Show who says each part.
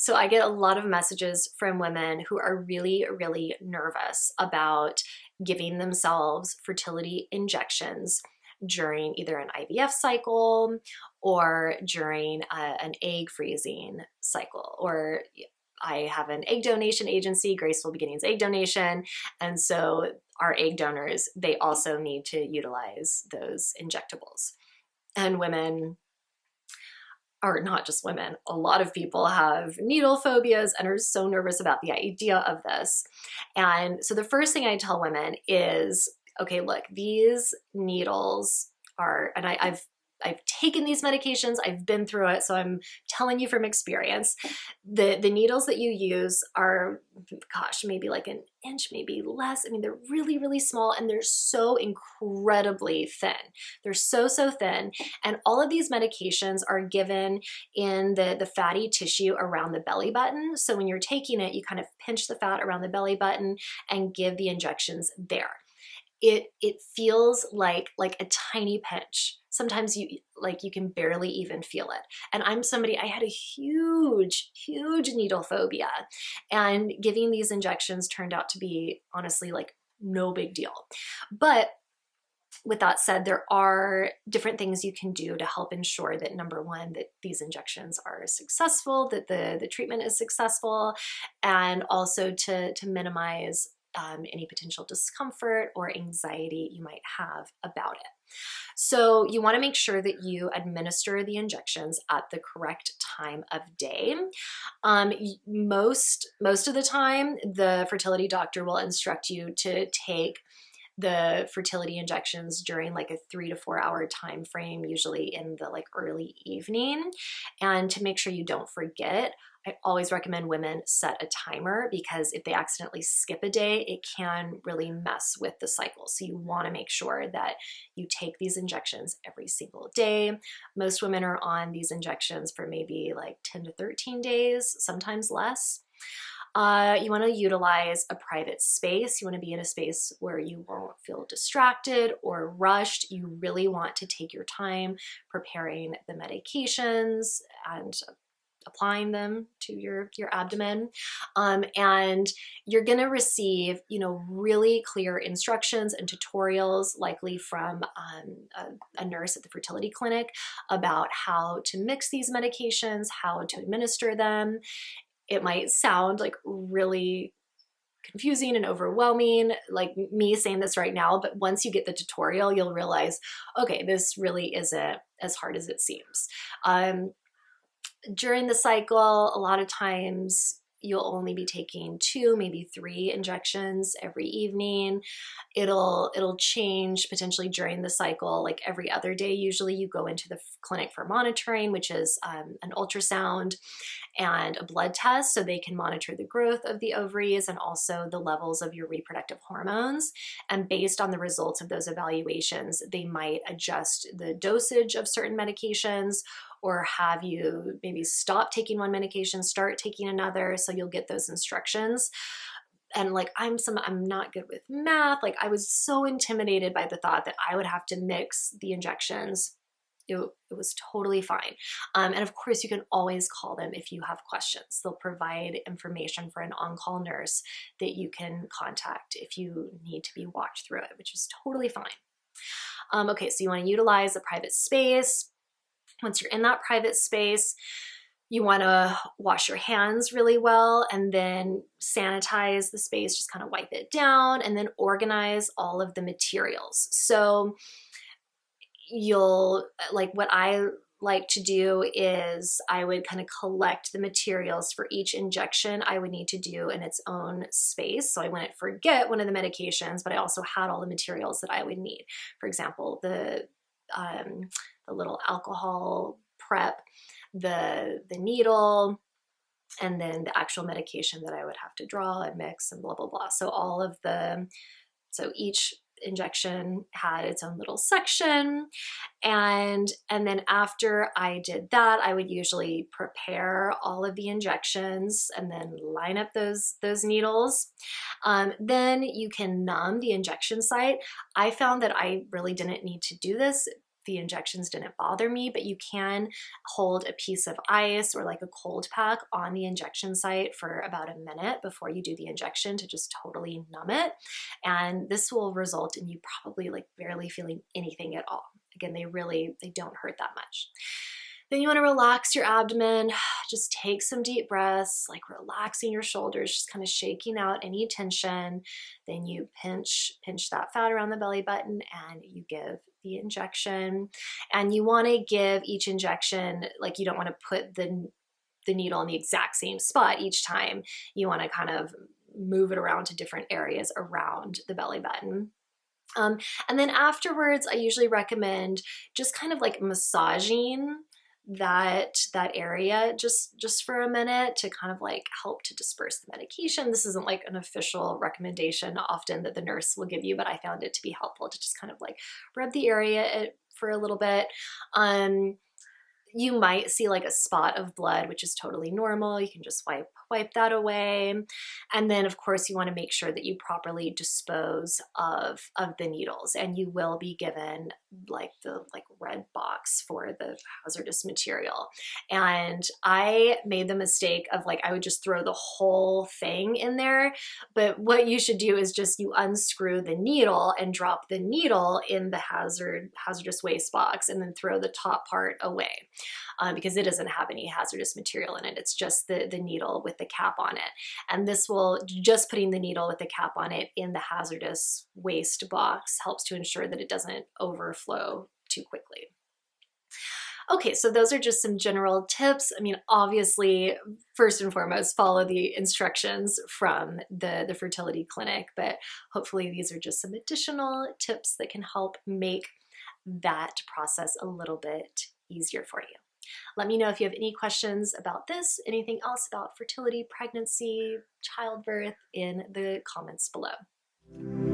Speaker 1: So I get a lot of messages from women who are really, really nervous about giving themselves fertility injections during either an IVF cycle or during an egg freezing cycle. Or I have an egg donation agency, Graceful Beginnings Egg Donation, and so our egg donors, they also need to utilize those injectables. And women, or not just women, a lot of people have needle phobias and are so nervous about the idea of this. And so the first thing I tell women is, okay, look, these needles are, and I've taken these medications, I've been through it, so I'm telling you from experience. The needles that you use are, gosh, maybe like an inch, maybe less. I mean, they're really, really small, and they're so incredibly thin. They're so, so thin. And all of these medications are given in the fatty tissue around the belly button. So when you're taking it, you kind of pinch the fat around the belly button and give the injections there. It feels like a tiny pinch. Sometimes you can barely even feel it. And I'm somebody, I had a huge, huge needle phobia, and giving these injections turned out to be honestly like no big deal. But with that said, there are different things you can do to help ensure that, number one, that these injections are successful, that the treatment is successful, and also to minimize any potential discomfort or anxiety you might have about it. So you want to make sure that you administer the injections at the correct time of day. Most of the time, the fertility doctor will instruct you to take the fertility injections during like a 3 to 4 hour time frame, usually in the like early evening. And to make sure you don't forget, I always recommend women set a timer, because if they accidentally skip a day, it can really mess with the cycle. So you want to make sure that you take these injections every single day. Most women are on these injections for maybe like 10 to 13 days, sometimes less. You want to utilize a private space. You want to be in a space where you won't feel distracted or rushed. You really want to take your time preparing the medications and applying them to your abdomen. And you're going to receive, really clear instructions and tutorials, likely from a nurse at the fertility clinic, about how to mix these medications, how to administer them. It might sound like really confusing and overwhelming, like me saying this right now, but once you get the tutorial, you'll realize, okay, this really isn't as hard as it seems. During the cycle, a lot of times you'll only be taking 2, maybe 3 injections every evening. It'll change potentially during the cycle, like every other day. Usually you go into the clinic for monitoring, which is an ultrasound and a blood test, so they can monitor the growth of the ovaries and also the levels of your reproductive hormones. And based on the results of those evaluations, they might adjust the dosage of certain medications, or have you maybe stop taking one medication, start taking another. So you'll get those instructions. And like I'm not good with math. Like I was so intimidated by the thought that I would have to mix the injections. It was totally fine. And of course, you can always call them if you have questions. They'll provide information for an on-call nurse that you can contact if you need to be walked through it, which is totally fine. Okay, so you want to utilize a private space. Once you're in that private space, you want to wash your hands really well and then sanitize the space, just kind of wipe it down, and then organize all of the materials. So what I like to do is I would kind of collect the materials for each injection I would need to do in its own space. So I wouldn't forget one of the medications, but I also had all the materials that I would need. For example, the little alcohol prep, the needle, and then the actual medication that I would have to draw and mix and blah, blah, blah. So each injection had its own little section. And then after I did that, I would usually prepare all of the injections and then line up those needles. Then you can numb the injection site. I found that I really didn't need to do this the injections didn't bother me, but you can hold a piece of ice or like a cold pack on the injection site for about a minute before you do the injection to just totally numb it. And this will result in you probably like barely feeling anything at all. Again, they don't hurt that much. Then you want to relax your abdomen. Just take some deep breaths, like relaxing your shoulders, just kind of shaking out any tension. Then you pinch that fat around the belly button and you give the injection. And you want to give each injection, like you don't want to put the needle in the exact same spot each time. You want to kind of move it around to different areas around the belly button. And then afterwards, I usually recommend just kind of like massaging that area just for a minute to kind of like help to disperse the medication. This isn't like an official recommendation often that the nurse will give you, but I found it to be helpful to just kind of like rub the area for a little bit. You might see like a spot of blood, which is totally normal. You can just wipe that away. And then of course you want to make sure that you properly dispose of the needles, and you will be given like the red box for the hazardous material. And I made the mistake of I would just throw the whole thing in there. But what you should do is just you unscrew the needle and drop the needle in the hazardous waste box, and then throw the top part away. Because it doesn't have any hazardous material in it. It's just the needle with the cap on it. And this will, just putting the needle with the cap on it in the hazardous waste box helps to ensure that it doesn't overflow too quickly. Okay, so those are just some general tips. I mean, obviously, first and foremost, follow the instructions from the fertility clinic, but hopefully these are just some additional tips that can help make that process a little bit easier for you. Let me know if you have any questions about this, anything else about fertility, pregnancy, childbirth in the comments below.